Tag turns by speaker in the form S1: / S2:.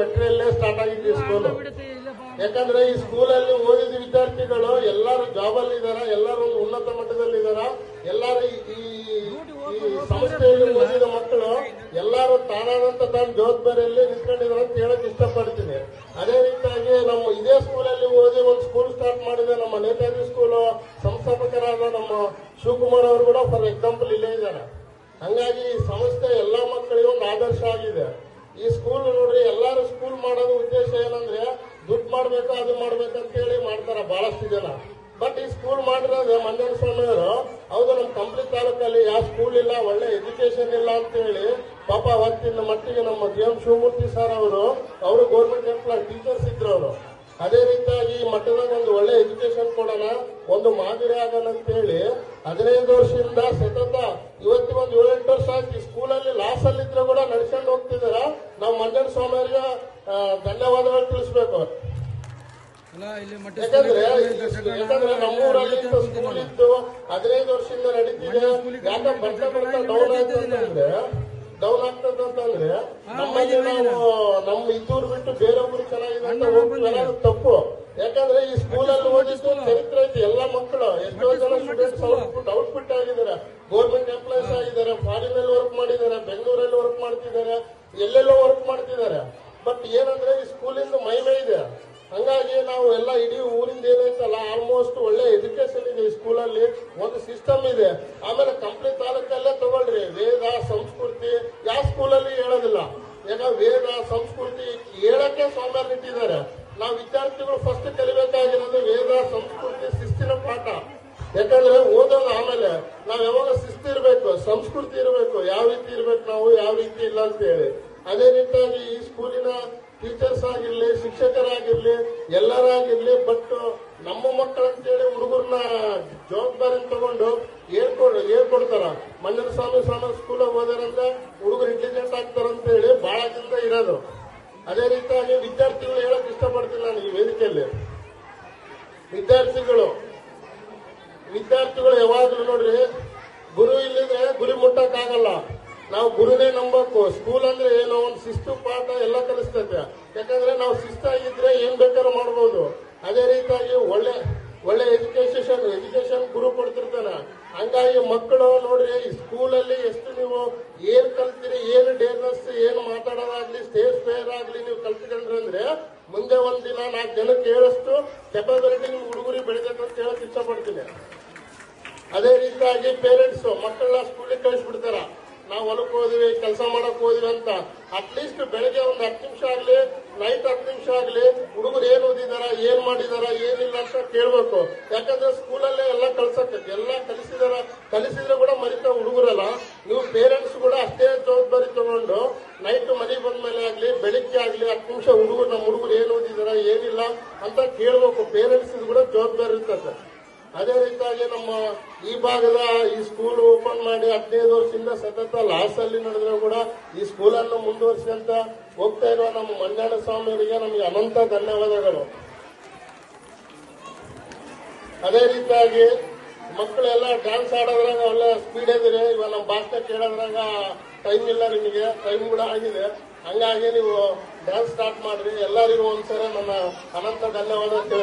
S1: Material start ಆಗಿದೆ ಈ school. ಯಾಕಂದ್ರೆ ಈ ಸ್ಕೂಲಲ್ಲಿ ಓದಿದ ವಿದ್ಯಾರ್ಥಿಗಳು ಎಲ್ಲರೂ ಜಾಬ್ ಅಲ್ಲಿ ಇದಾರ, ಎಲ್ಲರೂ ಒಂದು ಉನ್ನತ ಮಟ್ಟದಲ್ಲಿ ಇದಾರ. ಎಲ್ಲರೂ ಈ ಸಂಸ್ಥೆಯಲ್ಲಿ ಓದಿದ ಮಕ್ಕಳು ಎಲ್ಲರೂ ತಾನಾದಂತ ತಾನು ಜವಾಬ್ದಾರಿಯಲ್ಲಿ ನಿಂತ್ಕೊಂಡಿದ್ದಾರೆ ಅಂತ ಹೇಳಕ್ ಇಷ್ಟಪಡ್ತೀನಿ. ಅದೇ ರೀತಿಯಾಗಿ ನಮ್ಮ ಇದೇ ಸ್ಕೂಲಲ್ಲಿ ಓದಿ ಒಂದು ಸ್ಕೂಲ್ ಸ್ಟಾರ್ಟ್ ಮಾಡಿದೆ ನಮ್ಮ ನೇತಾಜಿ ಸ್ಕೂಲ್ ಸಂಸ್ಥಾಪಕರಾದ ನಮ್ಮ ಶಿವಕುಮಾರ್ ಅವರು ಕೂಡ ಫಾರ್ ಎಕ್ಸಾಂಪಲ್ ಇಲ್ಲೇ ಇದ್ದಾರೆ. ಹಂಗಾಗಿ ಈ ಸಂಸ್ಥೆ ಎಲ್ಲಾ ಮಕ್ಕಳಿಗೆ ಒಂದು ಆದರ್ಶ ಆಗಿದೆ. ಈ ಸ್ಕೂಲ್ ನೋಡ್ರಿ, ಎಲ್ಲಾರು ಸ್ಕೂಲ್ ಮಾಡೋದು ಉದ್ದೇಶ ಏನಂದ್ರೆ ದುಡ್ಡು ಮಾಡ್ಬೇಕು, ಅದು ಮಾಡ್ಬೇಕಂತ ಹೇಳಿ ಮಾಡ್ತಾರ ಬಹಳಷ್ಟು ಜನ. ಬಟ್ ಈ ಸ್ಕೂಲ್ ಮಾಡಿರೋದು ಮಂಜಣ್ಣ ಸ್ವಾಮಿ ಅವರು, ಹೌದು ನಮ್ಮ ಕಂಪ್ಲಿ ತಾಲೂಕಲ್ಲಿ ಯಾವ ಸ್ಕೂಲ್ ಇಲ್ಲ, ಒಳ್ಳೆ ಎಜುಕೇಶನ್ ಇಲ್ಲ ಅಂತ ಹೇಳಿ ಪಾಪ ಅವತ್ತಿನ ಮಟ್ಟಿಗೆ ನಮ್ಮ ಜಿ.ಎಂ. ಶಿವಮೂರ್ತಿ ಸರ್ ಅವರು ಗೌರ್ಮೆಂಟ್ ಎಂಪ್ಲಾಯ್ ಟೀಚರ್ಸ್ ಇದ್ರು ಅವರು. ಅದೇ ರೀತಿಯಾಗಿ ಈ ಮಟ್ಟದಾಗ ಒಂದು ಒಳ್ಳೆ ಎಜುಕೇಶನ್ ಕೊಡೋಣ, ಒಂದು ಮಾದರಿ ಆಗೋಣ ಅಂತ ಹೇಳಿ 15 ವರ್ಷದಿಂದ ಸತತ ಇವತ್ತಿಗೆ ಒಂದು 7-8 ವರ್ಷ ಆಗಿ ಸ್ಕೂಲಲ್ಲಿ ಲಾಸ್ ಅಲ್ಲಿ ಇದ್ರೆ ಕೂಡ ನಡ್ಕೊಂಡು ಹೋಗ್ತಿದಾರ. ನಾವು ಮಂಜಣ್ಣ ಸ್ವಾಮಿ ಅವರಿಗೆ ಧನ್ಯವಾದಗಳು ತಿಳಿಸ್ಬೇಕು. ಯಾಕಂದ್ರೆ ನಮ್ಮೂರಲ್ಲಿ ಸ್ಕೂಲ್ ಇದ್ದು 15 ವರ್ಷದಿಂದ ನಡೀತಿದೆ. ಯಾಕೆ ಬರ್ತಾ ಬರ್ತಾ ಡೌನ್ ಆಗ್ತದಂತಂದ್ರೆ ನಮ್ಮಲ್ಲಿ ನಾವು ನಮ್ಮ ಇದ್ದೂರು ಬಿಟ್ಟು ಬೇರೊಬ್ರು ಚೆನ್ನಾಗಿದೆ ಅಂತ ಹೋಗ್ತೀವಲ್ಲ, ಅದು ತಪ್ಪು. ಯಾಕಂದ್ರೆ ಈ ಸ್ಕೂಲಲ್ಲಿ ಓದಿದ್ದು ಚರಿತ್ರೆ ಐತಿ. ಎಲ್ಲಾ ಮಕ್ಕಳು ಎಷ್ಟೋ ಜನ ಸ್ಟೂಡೆಂಟ್ಸ್ ಔಟ್ಪುಟ್ ಆಗಿದ್ದಾರೆ, ಗೌರ್ಮೆಂಟ್ ಎಂಪ್ಲಾಯೀಸ್ ಆಗಿದ್ದಾರೆ, ಫಾರಿನ್ ಅಲ್ಲಿ ವರ್ಕ್ ಮಾಡಿದ್ದಾರೆ, ಬೆಂಗಳೂರಲ್ಲಿ ವರ್ಕ್ ಮಾಡ್ತಿದ್ದಾರೆ, ಎಲ್ಲೆಲ್ಲೋ ವರ್ಕ್ ಮಾಡ್ತಿದ್ದಾರೆ. ಬಟ್ ಏನಂದ್ರೆ ಈ ಸ್ಕೂಲಿಂದ ಮಹಿಮೆ ಇದೆ. ಹಂಗಾಗಿ ನಾವು ಎಲ್ಲ ಇಡೀ ಊರಿಂದ ಏನೈತಲ್ಲ ಆಲ್ಮೋಸ್ಟ್ ಒಳ್ಳೆ ಎಜುಕೇಶನ್ ಇದೆ ಈ ಸ್ಕೂಲಲ್ಲಿ, ಒಂದು ಸಿಸ್ಟಮ್ ಇದೆ. ಆಮೇಲೆ ಕಂಪ್ಲಿ ತಾಲೂಕಲ್ಲೇ ತಗೊಳ್ರಿ, ವೇದ ಸಂಸ್ಕೃತಿ ಯಾವ ಸ್ಕೂಲಲ್ಲಿ ಹೇಳೋದಿಲ್ಲ. ಈಗ ವೇದ ಸಂಸ್ಕೃತಿ ಹೇಳಕ್ಕೆ ಸೋಮವಾರ ಇಟ್ಟಿದ್ದಾರೆ. ನಾವು ವಿದ್ಯಾರ್ಥಿಗಳು ಫಸ್ಟ್ ಕಲಿಬೇಕಾಗಿರೋದು ವೇದ ಸಂಸ್ಕೃತಿ ಶಿಸ್ತಿನ ಪಾಠ. ಯಾಕಂದ್ರೆ ಓದೋದು ಆಮೇಲೆ ನಾವ್ ಯಾವಾಗ ಶಿಸ್ತು ಇರಬೇಕು, ಸಂಸ್ಕೃತಿ ಇರಬೇಕು, ಯಾವ ರೀತಿ ಇರ್ಬೇಕು ನಾವು, ಯಾವ ರೀತಿ ಇಲ್ಲ ಅಂತ ಹೇಳಿ. ಅದೇ ರೀತಿಯಾಗಿ ಈ ಸ್ಕೂಲಿನ ಟೀಚರ್ಸ್ ಆಗಿರ್ಲಿ, ಶಿಕ್ಷಕರಾಗಿರ್ಲಿ, ಎಲ್ಲರಾಗಿರ್ಲಿ, ಬಟ್ ನಮ್ಮ ಮಕ್ಕಳು ಅಂತೇಳಿ ಹುಡುಗರನ್ನ ಜವಾಬ್ದಾರಿ ತಗೊಂಡು ಹೇಳ್ಕೊಡ್ತಾರ. ಮಂಜನ ಸ್ವಾಮಿ ಸ್ಕೂಲ್ ಹೋದಾರಂದ್ರೆ ಹುಡುಗರು ಇಂಟೆಲಿಜೆಂಟ್ ಆಗ್ತಾರಂತ ಹೇಳಿ ಬಹಳ ದಿನದ ಇರೋದು. ಅದೇ ರೀತಿಯಾಗಿ ವಿದ್ಯಾರ್ಥಿಗಳು ಹೇಳಕ್ ಇಷ್ಟಪಡ್ತೀನಿ ನಾನು ಈ ವೇದಿಕೆಯಲ್ಲಿ. ವಿದ್ಯಾರ್ಥಿಗಳು ಯಾವಾಗ್ಲೂ ನೋಡ್ರಿ, ಗುರು ಇಲ್ಲಿದ್ರೆ ಗುರಿ ಮುಟ್ಟಕ್ಕಾಗಲ್ಲ. ನಾವು ಗುರುನೇ ನಂಬಬೇಕು. ಸ್ಕೂಲ್ ಅಂದ್ರೆ ಏನೋ ಒಂದು ಶಿಸ್ತು ಪಾಠ ಎಲ್ಲ ಕಲಿಸ್ತೈತೆ. ಯಾಕಂದ್ರೆ ನಾವು ಶಿಸ್ತಾಗಿದ್ರೆ ಏನ್ ಬೇಕಾದ್ರೂ ಮಾಡಬಹುದು. ಅದೇ ರೀತಿಯಾಗಿ ಒಳ್ಳೆ ಎಜುಕೇಶನ್ ಗುರು ಕೊಡ್ತಿರ್ತಾನೆ. ಹಂಗಾಗಿ ಮಕ್ಕಳು ನೋಡ್ರಿ, ಈ ಸ್ಕೂಲಲ್ಲಿ ಎಷ್ಟು ನೀವು ಏನ್ ಕಲ್ತೀರಿ, ಏನು ಡೇರ್ನೆಸ್, ಏನು ಮಾತಾಡೋದಾಗ್ಲಿ, ಸ್ಟೇಜ್ ಫೇರ್ ಆಗ್ಲಿ ನೀವು ಕಲ್ತ್ಕೊಂಡ್ರಿ ಅಂದ್ರೆ ಮುಂದೆ ಒಂದಿನ 4 ಜನಕ್ಕೆ ಹೇಳಷ್ಟು ಕೆಪಬಿಲಿಟಿ ನಿಮ್ ಹುಡುಗರಿಗೆ ಬೆಳಿಬೇಕು ಅಂತ ಹೇಳಕ್ ಇಷ್ಟಪಡ್ತೀನಿ. ಅದೇ ರೀತಿಯಾಗಿ ಪೇರೆಂಟ್ಸ್ ಮಕ್ಕಳನ್ನ ಸ್ಕೂಲಿಗೆ ಕಳಿಸ್ಬಿಡ್ತಾರ. ನಾವು ಹೊಲಕ್ಕೆ ಹೋದ್ವಿ, ಕೆಲಸ ಮಾಡಕ್ ಹೋದ್ವಿ ಅಂತ ಅಟ್ಲೀಸ್ಟ್ ಬೆಳಗ್ಗೆ ಒಂದು 10 ನಿಮಿಷ ಆಗ್ಲಿ, ನೈಟ್ 10 ನಿಮಿಷ ಆಗ್ಲಿ ಹುಡುಗರು ಏನ್ ಓದಿದಾರ, ಏನ್ ಮಾಡಿದಾರ, ಏನಿಲ್ಲ ಅಂತ ಕೇಳ್ಬೇಕು. ಯಾಕಂದ್ರೆ ಸ್ಕೂಲಲ್ಲೇ ಎಲ್ಲ ಎಲ್ಲ ಕಲಿಸಿದ್ರೆ ಕೂಡ ಮರಿತ ಹುಡುಗರಲ್ಲ. ನೀವು ಪೇರೆಂಟ್ಸ್ ಕೂಡ ಅಷ್ಟೇ ಜವಾಬ್ದಾರಿ ತಗೊಂಡು ನೈಟ್ ಮನೆಗೆ ಬಂದ್ಮೇಲೆ ಆಗ್ಲಿ, ಬೆಳಿಗ್ಗೆ ಆಗ್ಲಿ 10 ನಿಮಿಷ ನಮ್ಮ ಹುಡುಗರು ಏನ್ ಓದಿದಾರ, ಏನಿಲ್ಲ ಅಂತ ಕೇಳ್ಬೇಕು. ಪೇರೆಂಟ್ಸ್ ಕೂಡ ಜವಾಬ್ದಾರಿ ಇರ್ತದೆ. ಅದೇ ರೀತಿಯಾಗಿ ನಮ್ಮ ಈ ಭಾಗದ ಈ ಸ್ಕೂಲ್ ಓಪನ್ ಮಾಡಿ 15 ವರ್ಷದಿಂದ ಸತತ ಲಾಸ್ ಅಲ್ಲಿ ನಡೆದ್ರೆ ಕೂಡ ಈ ಸ್ಕೂಲನ್ನು ಮುಂದುವರಿಸಿದಂತ ಹೋಗ್ತಾ ಇರುವ ನಮ್ಮ ಮಂಜಣ್ಣ ಸ್ವಾಮಿ ಅವರಿಗೆ ನಮಗೆ ಅನಂತ ಧನ್ಯವಾದಗಳು. ಅದೇ ರೀತಿಯಾಗಿ ಮಕ್ಕಳೆಲ್ಲ ಡ್ಯಾನ್ಸ್ ಆಡೋದ್ರಾಗ ಒಳ್ಳೆ ಸ್ಪೀಡ್ ಇದ್ದೀರಿ. ಇವಾಗ ನಮ್ಮ ಭಾಷಣ ಕೇಳೋದ್ರಾಗ ಟೈಮ್ ಇಲ್ಲ, ನಿಮಗೆ ಟೈಮ್ ಕೂಡ ಆಗಿದೆ. ಹಂಗಾಗಿ ನೀವು ಡ್ಯಾನ್ಸ್ ಸ್ಟಾರ್ಟ್ ಮಾಡ್ರಿ. ಎಲ್ಲರಿಗೂ ಒಂದ್ಸರಿ ನನ್ನ ಅನಂತ ಧನ್ಯವಾದ.